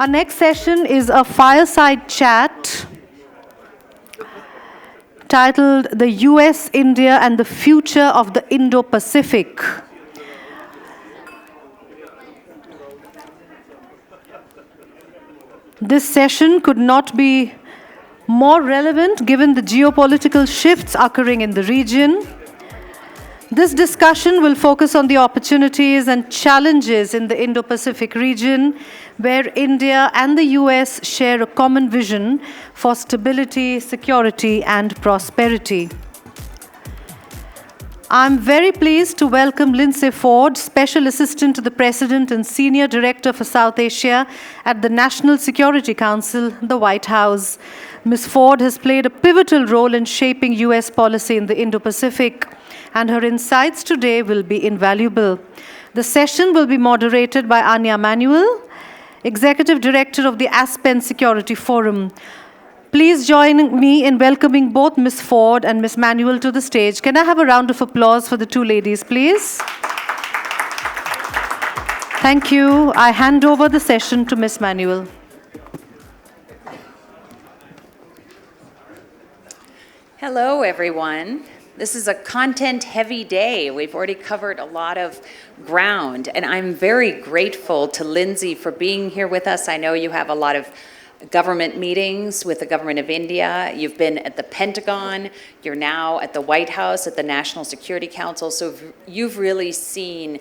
Our next session is a fireside chat titled The US, India and the Future of the Indo-Pacific. This session could not be more relevant given the geopolitical shifts occurring in the region. This discussion will focus on the opportunities and challenges in the Indo-Pacific region, where India and the US share a common vision for stability, security, and prosperity. I'm very pleased to welcome Lindsey Ford, Special Assistant to the President and Senior Director for South Asia at the National Security Council, the White House. Ms. Ford has played a pivotal role in shaping US policy in the Indo-Pacific, and her insights today will be invaluable. The session will be moderated by Anja Manuel, Executive Director of the Aspen Security Forum. Please join me in welcoming both Ms. Ford and Ms. Manuel to the stage. Can I have a round of applause for the two ladies, please? Thank you. I hand over the session to Ms. Manuel. Hello, everyone. This is a content-heavy day. We've already covered a lot of ground, and I'm very grateful to Lindsey for being here with us. I know you have a lot of government meetings with the government of India. You've been at the Pentagon. You're now at the White House, at the National Security Council. So you've really seen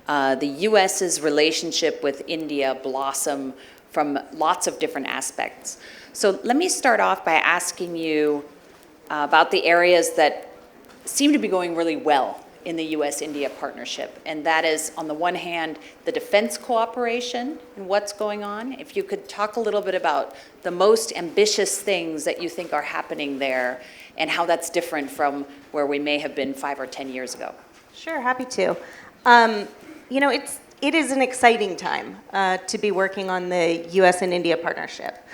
the US's relationship with India blossom from lots of different aspects. So let me start off by asking you about the areas that seem to be going really well in the US-India partnership, and that is, on the one hand, the defense cooperation and what's going on. If you could talk a little bit about the most ambitious things that you think are happening there and how that's different from where we may have been 5 or 10 years ago. Sure, happy to. You know, it is an exciting time to be working on the US and India partnership.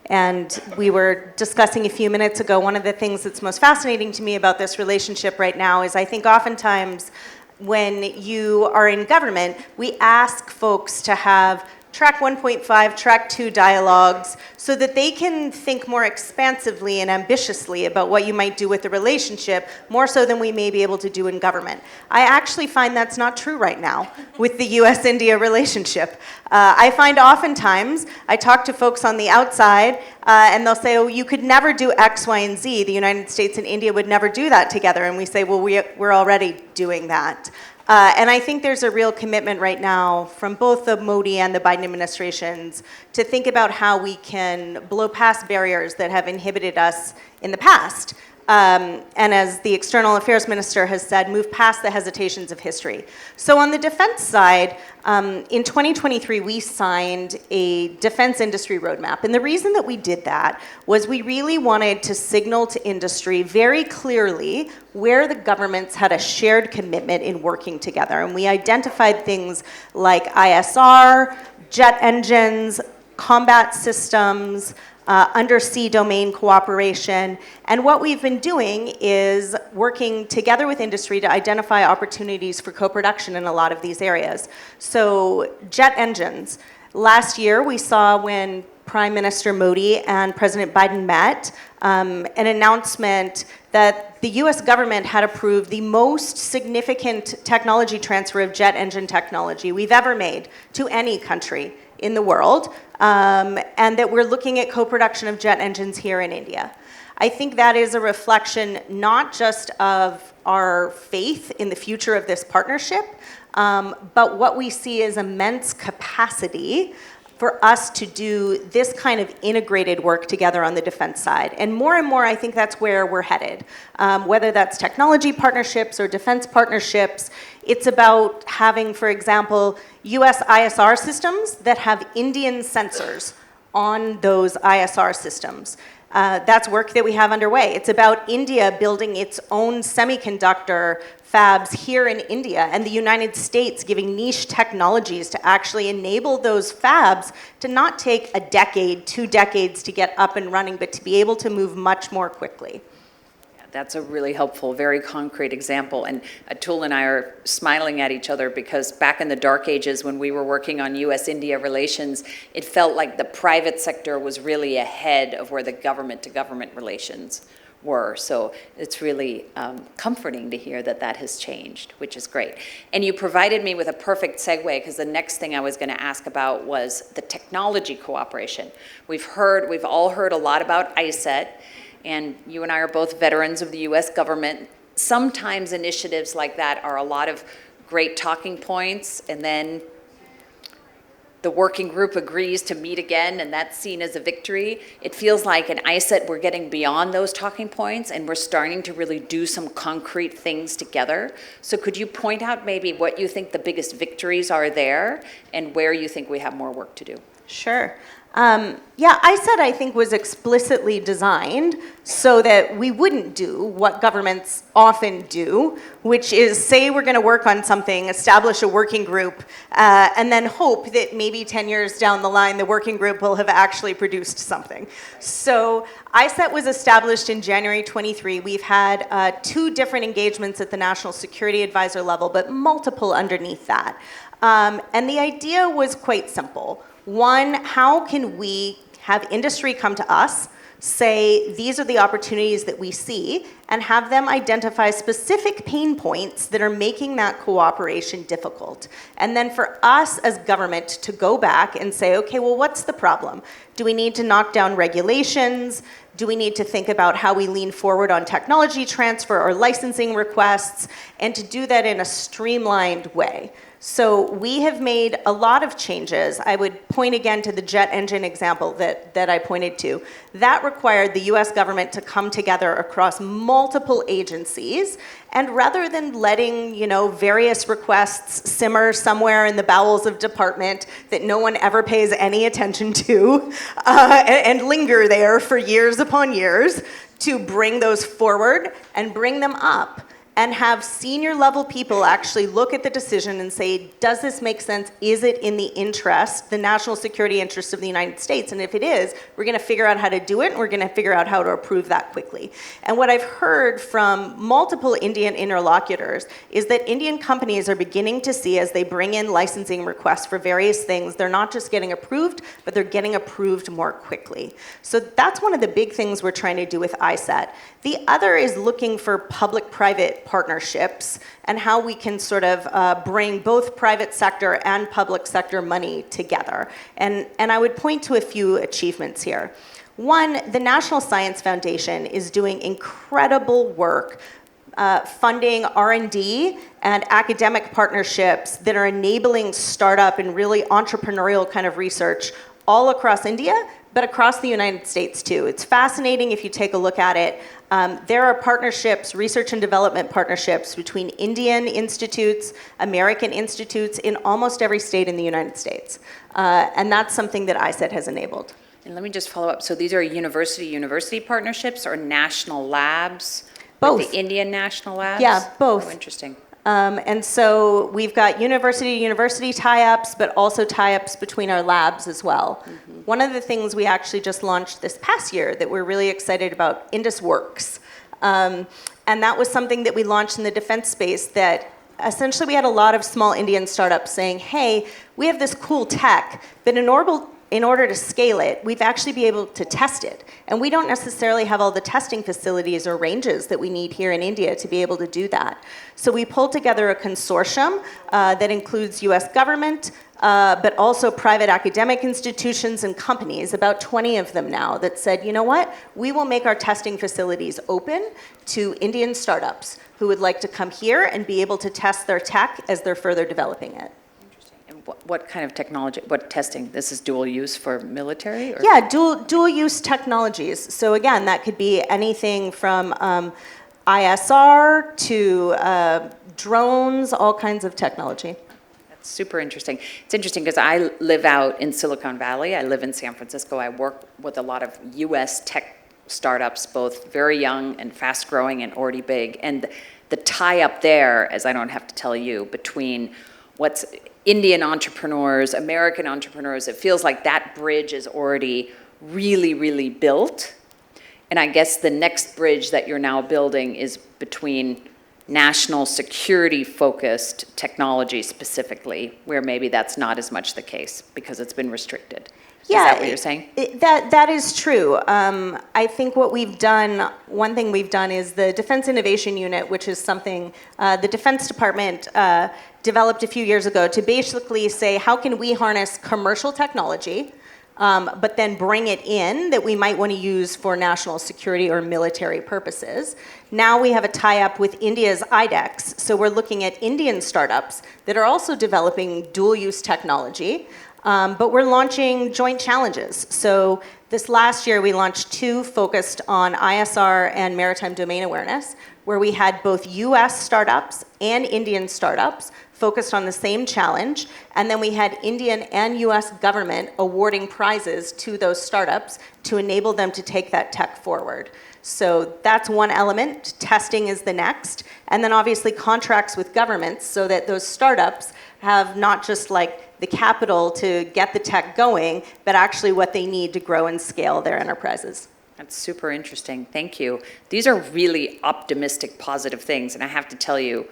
And we were discussing a few minutes ago, one of the things that's most fascinating to me about this relationship right now is I think oftentimes when you are in government, we ask folks to have track 1.5, track 2 dialogues so that they can think more expansively and ambitiously about what you might do with the relationship, more so than we may be able to do in government. I actually find that's not true right now with the US-India relationship. I find oftentimes, I talk to folks on the outside and they'll say, oh, you could never do X, Y, and Z. The United States and India would never do that together. And we say, well, we're already doing that. And I think there's a real commitment right now from both the Modi and the Biden administrations to think about how we can blow past barriers that have inhibited us in the past. And as the External Affairs Minister has said, move past the hesitations of history. So on the defense side, in 2023, we signed a defense industry roadmap. And the reason that we did that was we really wanted to signal to industry very clearly where the governments had a shared commitment in working together. And we identified things like ISR, jet engines, combat systems, undersea domain cooperation. And what we've been doing is working together with industry to identify opportunities for co-production in a lot of these areas. So jet engines. Last year, we saw when Prime Minister Modi and President Biden met, an announcement that the US government had approved the most significant technology transfer of jet engine technology we've ever made to any country in the world, and that we're looking at co-production of jet engines here in India. I think that is a reflection not just of our faith in the future of this partnership, but what we see as immense capacity for us to do this kind of integrated work together on the defense side. And more, I think that's where we're headed. Whether that's technology partnerships or defense partnerships, it's about having, for example, US ISR systems that have Indian sensors on those ISR systems. That's work that we have underway. It's about India building its own semiconductor fabs here in India, and the United States giving niche technologies to actually enable those fabs to not take a decade, 2 decades to get up and running, but to be able to move much more quickly. That's a really helpful, very concrete example. And Atul and I are smiling at each other because back in the dark ages when we were working on US-India relations, it felt like the private sector was really ahead of where the government-to-government relations were. So it's really comforting to hear that that has changed, which is great. And you provided me with a perfect segue because the next thing I was going to ask about was the technology cooperation. We've all heard a lot about iCET, and you and I are both veterans of the US government. Sometimes initiatives like that are a lot of great talking points, and then the working group agrees to meet again, and that's seen as a victory. It feels like in iCET we're getting beyond those talking points, and we're starting to really do some concrete things together. So could you point out maybe what you think the biggest victories are there, and where you think we have more work to do? Sure. Yeah, iCET, I think, was explicitly designed so that we wouldn't do what governments often do, which is say we're going to work on something, establish a working group, and then hope that maybe 10 years down the line, the working group will have actually produced something. So iCET was established in January 23. We've had 2 different engagements at the National Security Advisor level, but multiple underneath that. And the idea was quite simple. One, how can we have industry come to us, say these are the opportunities that we see, and have them identify specific pain points that are making that cooperation difficult. And then for us as government to go back and say, okay, well, what's the problem? Do we need to knock down regulations? Do we need to think about how we lean forward on technology transfer or licensing requests, and to do that in a streamlined way? So we have made a lot of changes. I would point again to the jet engine example that I pointed to. That required the US government to come together across multiple agencies, and rather than letting, various requests simmer somewhere in the bowels of department that no one ever pays any attention to, and linger there for years upon years, to bring those forward and bring them up, and have senior level people actually look at the decision and say, does this make sense? Is it in the interest, the national security interest of the United States? And if it is, we're gonna figure out how to do it, and we're gonna figure out how to approve that quickly. And what I've heard from multiple Indian interlocutors is that Indian companies are beginning to see, as they bring in licensing requests for various things, they're not just getting approved, but they're getting approved more quickly. So that's one of the big things we're trying to do with iCET. The other is looking for public-private partnerships and how we can sort of bring both private sector and public sector money together. And I would point to a few achievements here. One, the National Science Foundation is doing incredible work funding R&D and academic partnerships that are enabling startup and really entrepreneurial kind of research all across India, but across the United States too. It's fascinating if you take a look at it. There are partnerships, research and development partnerships between Indian institutes, American institutes in almost every state in the United States. And that's something that iCET has enabled. And let me just follow up. So these are university-university partnerships or national labs? Both. With the Indian national labs? Yeah, both. Oh, interesting. And so we've got university-to-university tie-ups, but also tie-ups between our labs as well. Mm-hmm. One of the things we actually just launched this past year that we're really excited about, Indus Works. And that was something that we launched in the defense space that essentially we had a lot of small Indian startups saying, hey, we have this cool tech, but in order to scale it, we've actually be able to test it. And we don't necessarily have all the testing facilities or ranges that we need here in India to be able to do that. So we pulled together a consortium that includes US government, but also private academic institutions and companies, about 20 of them now, that said, you know what, we will make our testing facilities open to Indian startups who would like to come here and be able to test their tech as they're further developing it. What kind of technology, what testing? This is dual use for military? Or? Yeah, dual use technologies. So again, that could be anything from ISR to drones, all kinds of technology. That's super interesting. It's interesting because I live out in Silicon Valley. I live in San Francisco. I work with a lot of US tech startups, both very young and fast growing and already big. And the tie up there, as I don't have to tell you, between what's Indian entrepreneurs, American entrepreneurs, it feels like that bridge is already really, really built. And I guess the next bridge that you're now building is between national security-focused technology specifically, where maybe that's not as much the case because it's been restricted. Yeah, is that what you're saying? That is true. I think what we've done, one thing we've done is the Defense Innovation Unit, which is something the Defense Department developed a few years ago to basically say, how can we harness commercial technology, but then bring it in that we might want to use for national security or military purposes. Now we have a tie-up with India's IDEX, so we're looking at Indian startups that are also developing dual-use technology, but we're launching joint challenges. So this last year we launched 2 focused on ISR and maritime domain awareness, where we had both US startups and Indian startups focused on the same challenge, and then we had Indian and US government awarding prizes to those startups to enable them to take that tech forward. So that's one element. Testing is the next. And then obviously contracts with governments so that those startups have not just like the capital to get the tech going, but actually what they need to grow and scale their enterprises. That's super interesting. Thank you. These are really optimistic, positive things. And I have to tell you,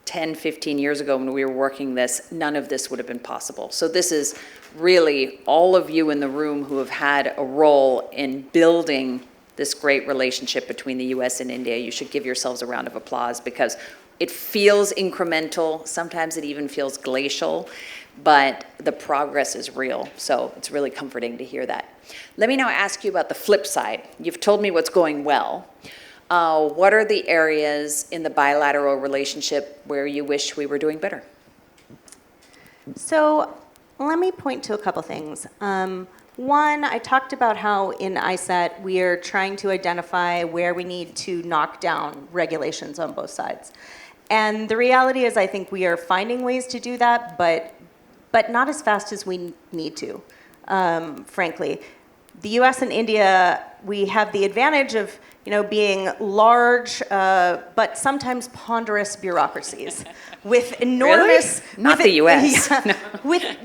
10, 15 years ago when we were working this, none of this would have been possible. So this is really all of you in the room who have had a role in building this great relationship between the US and India. You should give yourselves a round of applause because it feels incremental. Sometimes it even feels glacial, but the progress is real. So it's really comforting to hear that. Let me now ask you about the flip side. You've told me what's going well. What are the areas in the bilateral relationship where you wish we were doing better? So let me point to a couple things. One, I talked about how in iCET we are trying to identify where we need to knock down regulations on both sides. And the reality is I think we are finding ways to do that, but not as fast as we need to, frankly. The US and India, we have the advantage of being large, but sometimes ponderous bureaucracies with enormous... Really? Not the US. Yeah, no.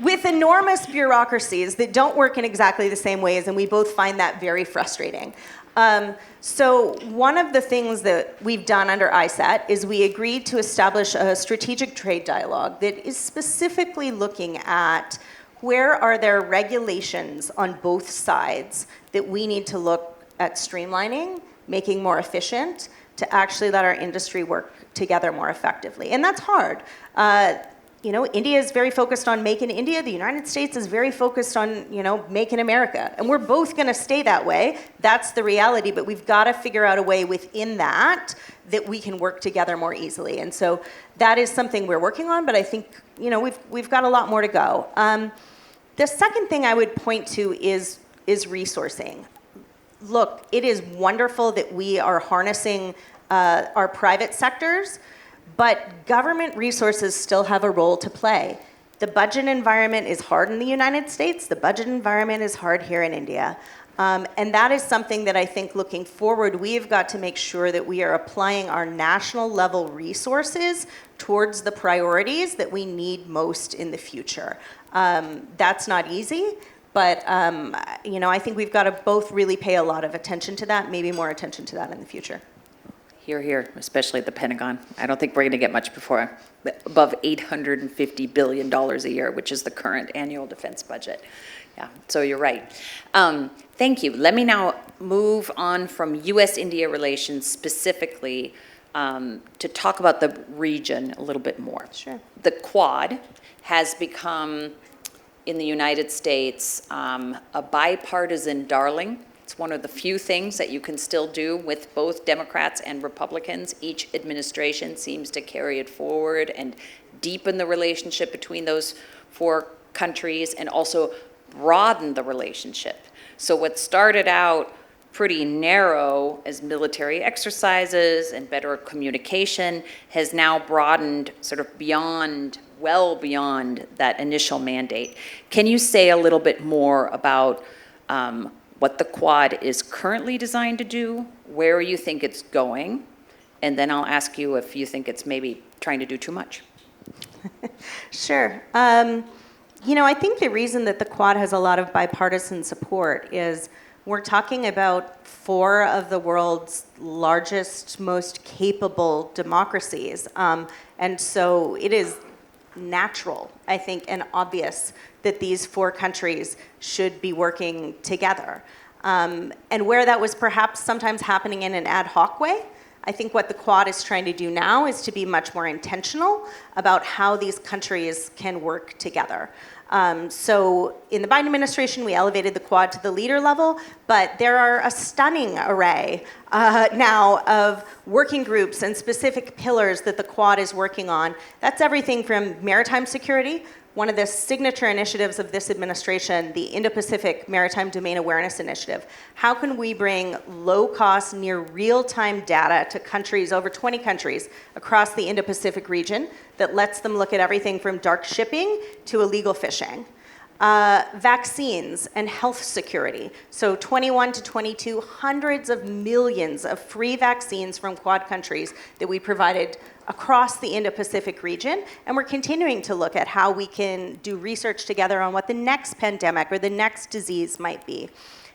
with enormous bureaucracies that don't work in exactly the same ways, and we both find that very frustrating. So one of the things that we've done under iCET is we agreed to establish a strategic trade dialogue that is specifically looking at where are there regulations on both sides that we need to look at streamlining, making more efficient, to actually let our industry work together more effectively. And that's hard. India is very focused on Make in India. The United States is very focused on, Make in America. And we're both going to stay that way. That's the reality. But we've got to figure out a way within that we can work together more easily. And so that is something we're working on. But I think, we've got a lot more to go. The second thing I would point to is resourcing. Look, it is wonderful that we are harnessing our private sectors, but government resources still have a role to play. The budget environment is hard in the United States. The budget environment is hard here in India. And that is something that I think looking forward, we've got to make sure that we are applying our national level resources towards the priorities that we need most in the future. That's not easy. But, I think we've got to both really pay a lot of attention to that, maybe more attention to that in the future. Hear, hear, especially at the Pentagon. I don't think we're going to get much above $850 billion a year, which is the current annual defense budget. Yeah, so you're right. Thank you. Let me now move on from US-India relations specifically to talk about the region a little bit more. Sure. The Quad has become, in the United States, a bipartisan darling. It's one of the few things that you can still do with both Democrats and Republicans. Each administration seems to carry it forward and deepen the relationship between those 4 countries and also broaden the relationship. So what started out pretty narrow as military exercises and better communication has now broadened sort of beyond, well beyond that initial mandate. Can you say a little bit more about what the Quad is currently designed to do, where you think it's going, and then I'll ask you if you think it's maybe trying to do too much. Sure. I think the reason that the Quad has a lot of bipartisan support is we're talking about 4 of the world's largest, most capable democracies. And so it is natural, I think, and obvious that these 4 countries should be working together. And where that was perhaps sometimes happening in an ad hoc way, I think what the Quad is trying to do now is to be much more intentional about how these countries can work together. So in the Biden administration, we elevated the Quad to the leader level, but there are a stunning array now of working groups and specific pillars that the Quad is working on. That's everything from maritime security, one of the signature initiatives of this administration, the Indo-Pacific Maritime Domain Awareness Initiative. How can we bring low-cost, near real-time data to countries, over 20 countries, across the Indo-Pacific region that lets them look at everything from dark shipping to illegal fishing? Vaccines and health security. So 21 to 22, hundreds of millions of free vaccines from Quad countries that we provided across the Indo-Pacific region, and we're continuing to look at how we can do research together on what the next pandemic or the next disease might be.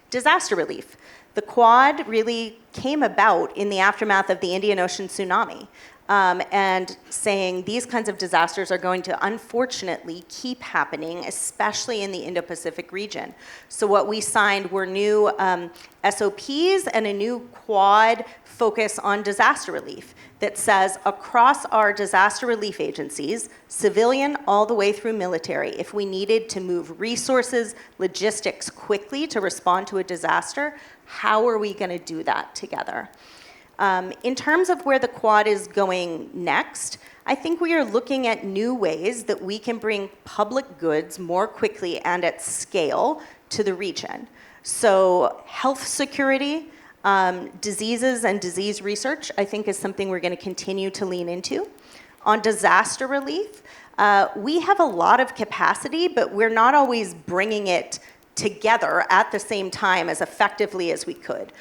Disaster relief. The Quad really came about in the aftermath of the Indian Ocean tsunami, and saying these kinds of disasters are going to unfortunately keep happening, especially in the Indo-Pacific region. So what we signed were new SOPs and a new Quad focus on disaster relief that says across our disaster relief agencies, civilian all the way through military, if we needed to move resources, logistics quickly to respond to a disaster, how are we going to do that together? In terms of where the Quad is going next, I think we are looking at new ways that we can bring public goods more quickly and at scale to the region. So health security, diseases and disease research, I think is something we're going to continue to lean into. On disaster relief, we have a lot of capacity, but we're not always bringing it together at the same time as effectively as we could.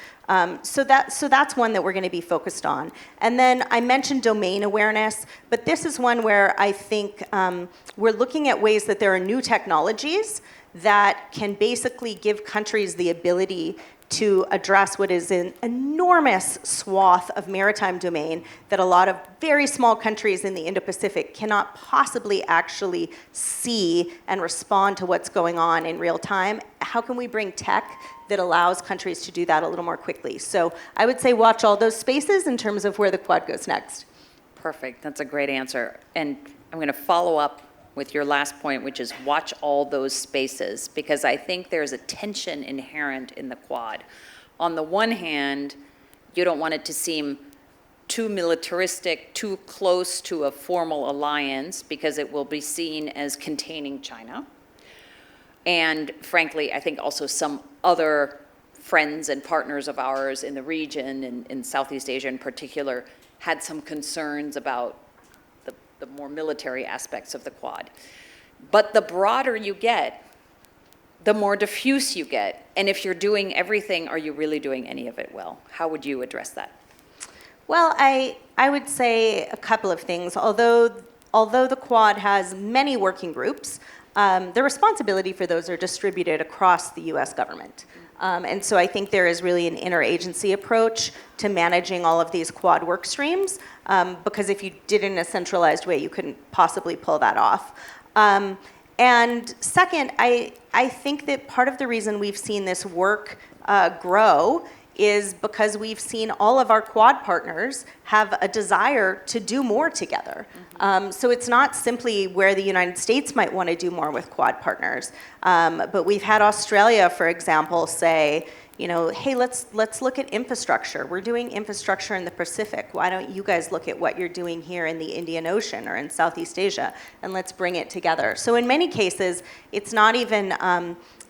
So that's one that we're going to be focused on. And then I mentioned domain awareness, but this is one where I think we're looking at ways that there are new technologies that can basically give countries the ability to address what is an enormous swath of maritime domain that a lot of very small countries in the Indo-Pacific cannot possibly actually see and respond to what's going on in real time. How can we bring tech that allows countries to do that a little more quickly? So I would say watch all those spaces in terms of where the Quad goes next. Perfect. That's a great answer. And I'm going to follow up with your last point, which is watch all those spaces, because I think there's a tension inherent in the Quad. On the one hand, you don't want it to seem too militaristic, too close to a formal alliance, because it will be seen as containing China. And frankly, I think also some other friends and partners of ours in the region, and in Southeast Asia in particular, had some concerns about the more military aspects of the Quad. But the broader you get, the more diffuse you get. And if you're doing everything, are you really doing any of it well? How would you address that? Well, I would say a couple of things. Although the Quad has many working groups, the responsibility for those are distributed across the US government. And so I think there is really an interagency approach to managing all of these Quad work streams, because if you did it in a centralized way, you couldn't possibly pull that off. And second, I think that part of the reason we've seen this work grow is because we've seen all of our Quad partners have a desire to do more together. So it's not simply where the United States might want to do more with Quad partners, but we've had Australia, for example, say, you know, hey, let's look at infrastructure. We're doing infrastructure in the Pacific. Why don't you guys look at what you're doing here in the Indian Ocean or in Southeast Asia, and let's bring it together. So in many cases, it's not even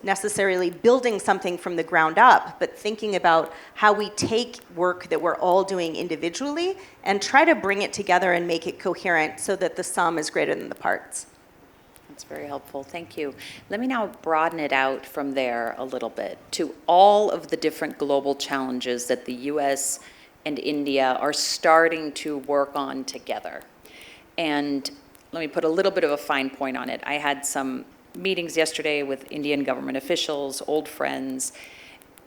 necessarily building something from the ground up, but thinking about how we take work that we're all doing individually and try to bring it together and make it coherent so that the sum is greater than the parts. That's very helpful. Thank you. Let me now broaden it out from there a little bit to all of the different global challenges that the US and India are starting to work on together. And let me put a little bit of a fine point on it. I had some meetings yesterday with Indian government officials, old friends,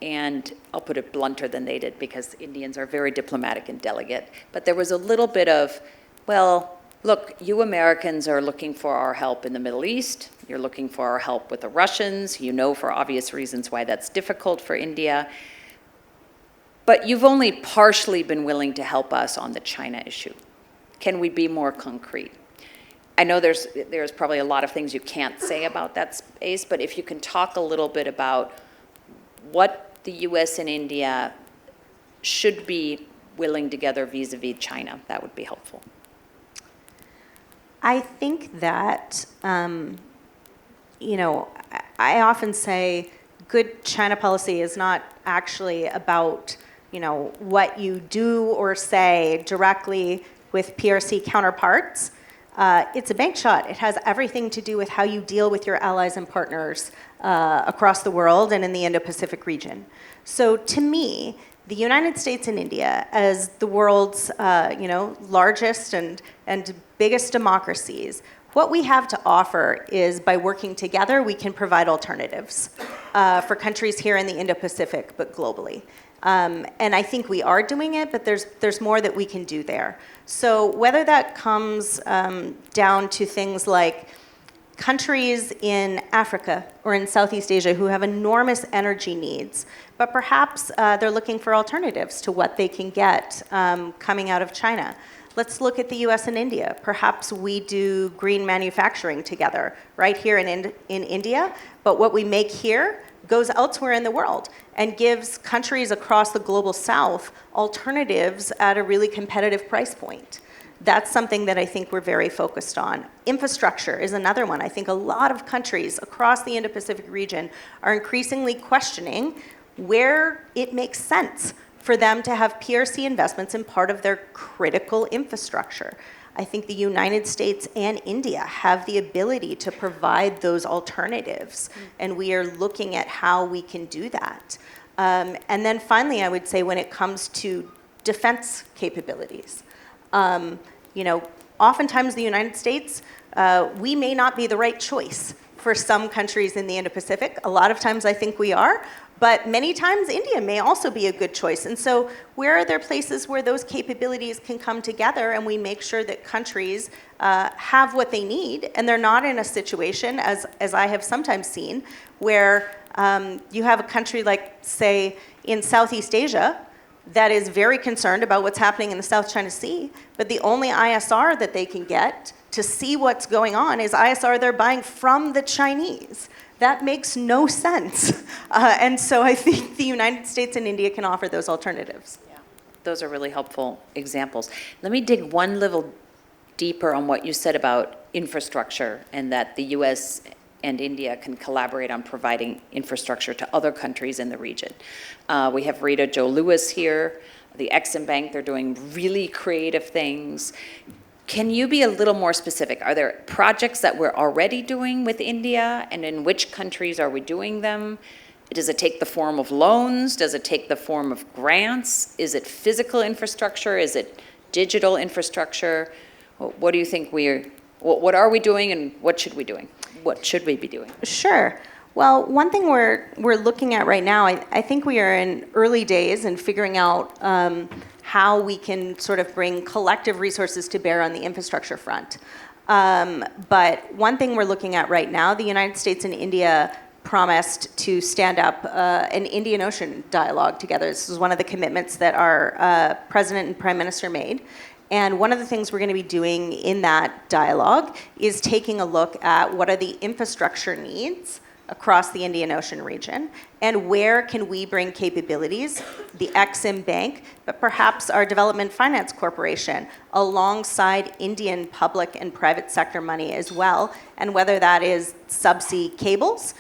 and I'll put it blunter than they did because Indians are very diplomatic and delicate, but there was a little bit of, well, look, you Americans are looking for our help in the Middle East, you're looking for our help with the Russians, you know for obvious reasons why that's difficult for India, but you've only partially been willing to help us on the China issue. Can we be more concrete? I know there's probably a lot of things you can't say about that space, but if you can talk a little bit about what the US and India should be willing together vis-a-vis China, that would be helpful. I think that, you know, I often say good China policy is not actually about, you know, what you do or say directly with PRC counterparts. It's a bank shot. It has everything to do with how you deal with your allies and partners across the world and in the Indo-Pacific region. So to me, the United States and India, as the world's you know, largest and biggest democracies, what we have to offer is by working together, we can provide alternatives for countries here in the Indo-Pacific, but globally. And I think we are doing it, but there's more that we can do there. So whether that comes down to things like countries in Africa or in Southeast Asia who have enormous energy needs, but perhaps they're looking for alternatives to what they can get coming out of China. Let's look at the US and India. Perhaps we do green manufacturing together right here in India, but what we make here goes elsewhere in the world and gives countries across the global south alternatives at a really competitive price point. That's something that I think we're very focused on. Infrastructure is another one. I think a lot of countries across the Indo-Pacific region are increasingly questioning where it makes sense for them to have PRC investments in part of their critical infrastructure. I think the United States and India have the ability to provide those alternatives, and we are looking at how we can do that. And then finally, I would say when it comes to defense capabilities, you know, oftentimes the United States, we may not be the right choice for some countries in the Indo-Pacific. A lot of times I think we are, but many times India may also be a good choice. And so where are there places where those capabilities can come together and we make sure that countries have what they need and they're not in a situation, as I have sometimes seen, where you have a country like, say, in Southeast Asia that is very concerned about what's happening in the South China Sea, but the only ISR that they can get to see what's going on is ISR they're buying from the Chinese. That makes no sense. And so I think the United States and India can offer those alternatives. Yeah, those are really helpful examples. Let me dig one little deeper on what you said about infrastructure and that the US and India can collaborate on providing infrastructure to other countries in the region. We have Rita Jo Lewis here, the Exim Bank, they're doing really creative things. Can you be a little more specific? Are there projects that we're already doing with India, and in which countries are we doing them? Does it take the form of loans? Does it take the form of grants? Is it physical infrastructure? Is it digital infrastructure? What do you think what are we doing and what should we doing? What should we be doing? Sure. Well, one thing we're looking at right now, I think we are in early days in figuring out how we can sort of bring collective resources to bear on the infrastructure front. But one thing we're looking at right now, the United States and India promised to stand up an Indian Ocean dialogue together. This is one of the commitments that our President and Prime Minister made. And one of the things we're going to be doing in that dialogue is taking a look at what are the infrastructure needs across the Indian Ocean region, and where can we bring capabilities, the Exim Bank, but perhaps our Development Finance Corporation, alongside Indian public and private sector money as well, and whether that is subsea cables,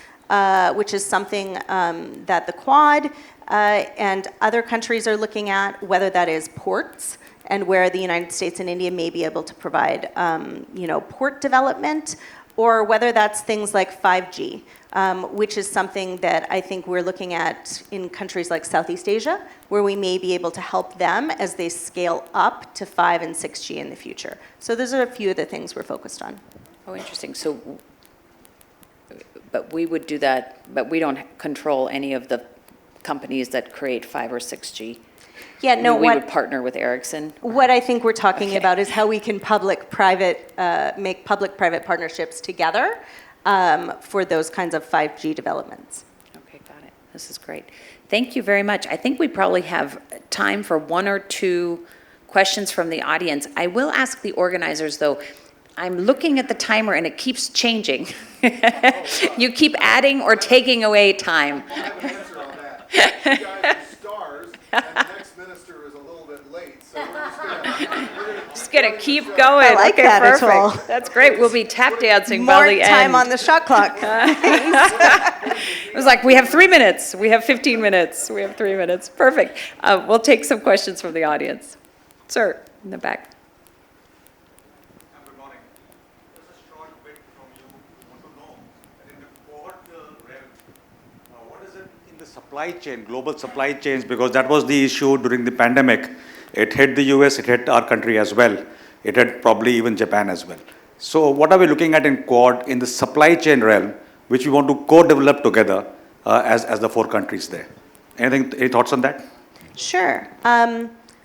which is something that the Quad and other countries are looking at, whether that is ports, and where the United States and India may be able to provide port development, or whether that's things like 5G, which is something that I think we're looking at in countries like Southeast Asia, where we may be able to help them as they scale up to 5 and 6G in the future. So those are a few of the things we're focused on. Oh, interesting. So, but we would do that, but we don't control any of the companies that create 5 or 6G. Yeah, no, we would partner with Ericsson. What I think we're talking Okay. about is how we can make public-private partnerships together for those kinds of 5G developments. Okay, got it. This is great. Thank you very much. I think we probably have time for 1 or 2 questions from the audience. I will ask the organizers, though. I'm looking at the timer and it keeps changing. You keep adding or taking away time. I have an answer on that. You guys are stars, and the next minister is a little bit late, so we're Just gonna keep going. I like Okay, that as perfect. well. That's great. We'll be tap dancing by More the time end. on the shot clock. It was like, we have 3 minutes. We have 15 minutes. We have 3 minutes. Perfect. We'll take some questions from the audience. Sir, in the back. Good morning. Just a short bit from you. I want to know that in the quad realm, what is it in the supply chain, global supply chains, because that was the issue during the pandemic. It hit the US, it hit our country as well. It hit probably even Japan as well. So what are we looking at in quad in the supply chain realm, which we want to co-develop together as the 4 countries there? Any thoughts on that? Sure.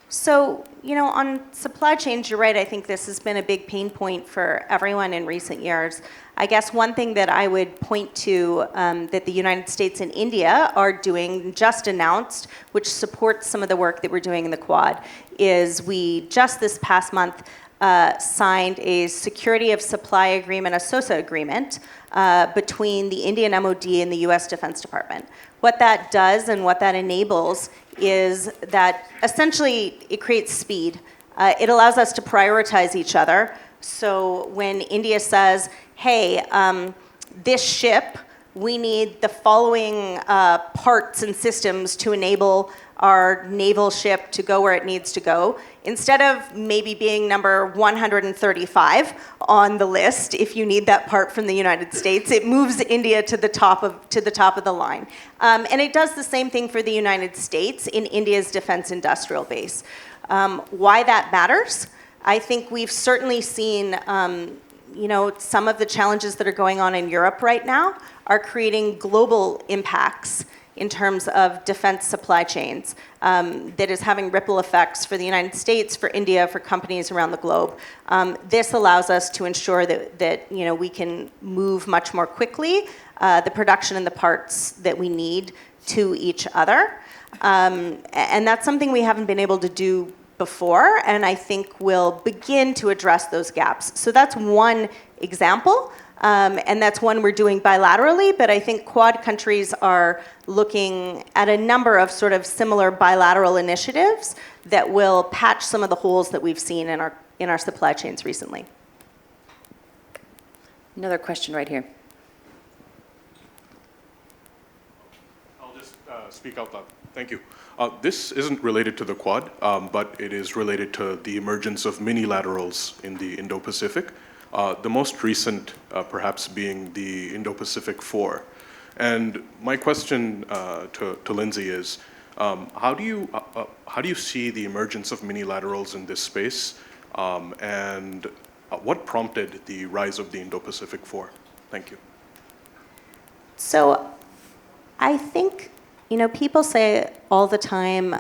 So, on supply chains, you're right. I think this has been a big pain point for everyone in recent years. I guess one thing that I would point to that the United States and India are doing, just announced, which supports some of the work that we're doing in the Quad, is we just this past month signed a Security of Supply Agreement, a SOSA agreement, between the Indian MOD and the US Defense Department. What that does and what that enables is that essentially it creates speed. It allows us to prioritize each other. So when India says, hey, this ship, we need the following parts and systems to enable our naval ship to go where it needs to go, instead of maybe being number 135 on the list, if you need that part from the United States, it moves India to the top of the line. And it does the same thing for the United States in India's defense industrial base. Why that matters? I think we've certainly seen some of the challenges that are going on in Europe right now are creating global impacts in terms of defense supply chains that is having ripple effects for the United States, for India, for companies around the globe. This allows us to ensure that we can move much more quickly the production and the parts that we need to each other. And that's something we haven't been able to do before, and I think we'll begin to address those gaps. So that's one example, and that's one we're doing bilaterally, but I think Quad countries are looking at a number of sort of similar bilateral initiatives that will patch some of the holes that we've seen in our supply chains recently. Another question right here. I'll just speak out loud. Thank you. This isn't related to the Quad, but it is related to the emergence of minilaterals in the Indo-Pacific. The most recent, perhaps, being the Indo-Pacific 4. And my question to Lindsey is, how do you see the emergence of minilaterals in this space, and what prompted the rise of the Indo-Pacific 4? Thank you. So, I think people say all the time,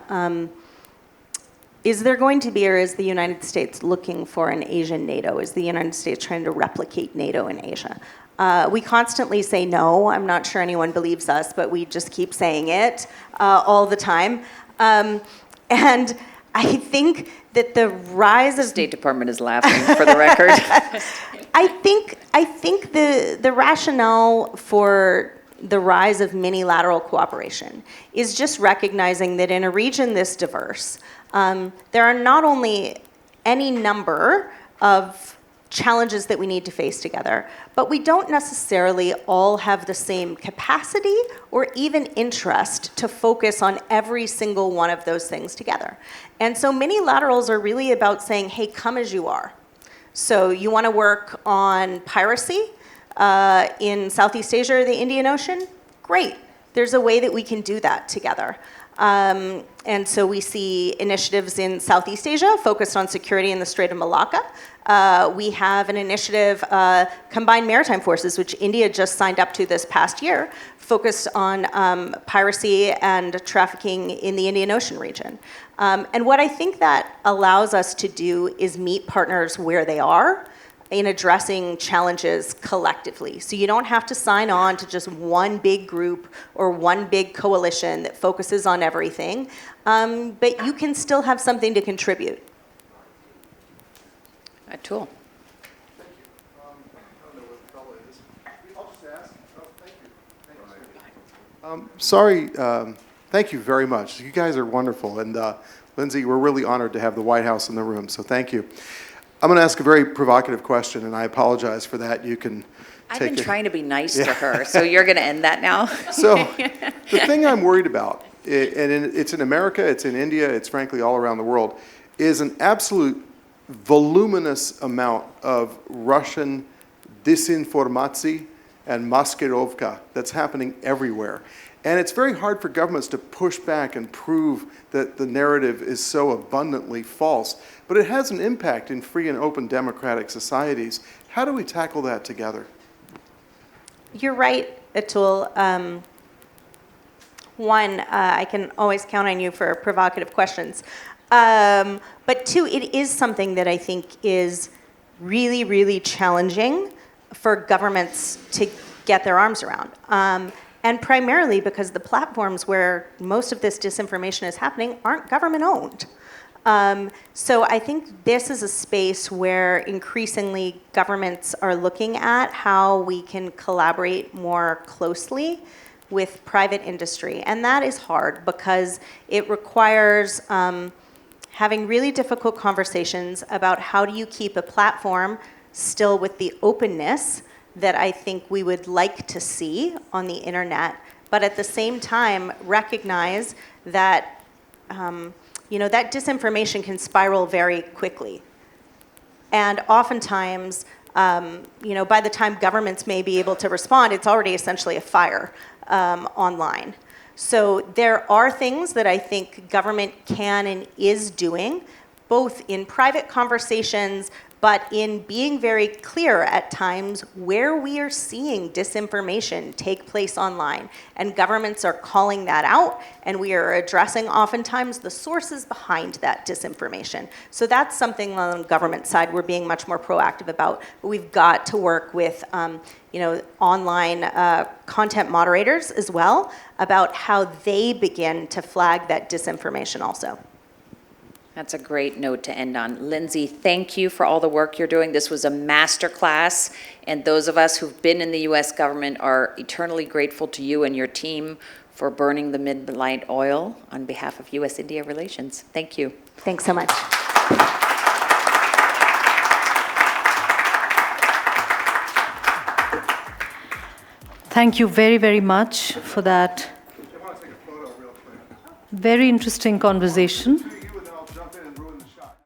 is there going to be, or is the United States looking for an Asian NATO? Is the United States trying to replicate NATO in Asia? We constantly say no. I'm not sure anyone believes us, but we just keep saying it all the time. And I think that the rise of... State Department is laughing, for the record. I think the rationale for the rise of minilateral cooperation is just recognizing that in a region this diverse, there are not only any number of challenges that we need to face together, but we don't necessarily all have the same capacity or even interest to focus on every single one of those things together. And so minilaterals are really about saying, hey, come as you are. So you want to work on piracy in Southeast Asia or the Indian Ocean? Great. There's a way that we can do that together. And so we see initiatives in Southeast Asia focused on security in the Strait of Malacca. We have an initiative, Combined Maritime Forces, which India just signed up to this past year, focused on piracy and trafficking in the Indian Ocean region. And what I think that allows us to do is meet partners where they are in addressing challenges collectively. So you don't have to sign on to just one big group or one big coalition that focuses on everything, but you can still have something to contribute. Atul. Thank you. I don't know where the fellow is. I'll just ask. Oh, thank you. Thank you. Sorry, thank you very much. You guys are wonderful. And Lindsey, we're really honored to have the White House in the room, so thank you. I'm going to ask a very provocative question, and I apologize for that. You can I've take been it. trying to be nice to her, so you're going to end that now? So the thing I'm worried about, it's in America, it's in India, it's frankly all around the world, is an absolute voluminous amount of Russian disinformacji and maskirovka that's happening everywhere. And it's very hard for governments to push back and prove that the narrative is so abundantly false. But it has an impact in free and open democratic societies. How do we tackle that together? You're right, Atul. One, I can always count on you for provocative questions. But two, it is something that I think is really, really challenging for governments to get their arms around. And primarily because the platforms where most of this disinformation is happening aren't government-owned. So I think this is a space where increasingly governments are looking at how we can collaborate more closely with private industry. And that is hard because it requires having really difficult conversations about how do you keep a platform still with the openness that I think we would like to see on the internet, but at the same time recognize that that disinformation can spiral very quickly. And oftentimes, by the time governments may be able to respond, it's already essentially a fire online. So there are things that I think government can and is doing, both in private conversations, but in being very clear at times where we are seeing disinformation take place online. And governments are calling that out, and we are addressing oftentimes the sources behind that disinformation. So that's something on the government side we're being much more proactive about. But we've got to work with online content moderators as well about how they begin to flag that disinformation also. That's a great note to end on. Lindsey, thank you for all the work you're doing. This was a masterclass, and those of us who've been in the U.S. government are eternally grateful to you and your team for burning the midnight oil on behalf of U.S.-India relations. Thank you. Thanks so much. Thank you very, very much for that I want to take a photo real quick. very interesting conversation.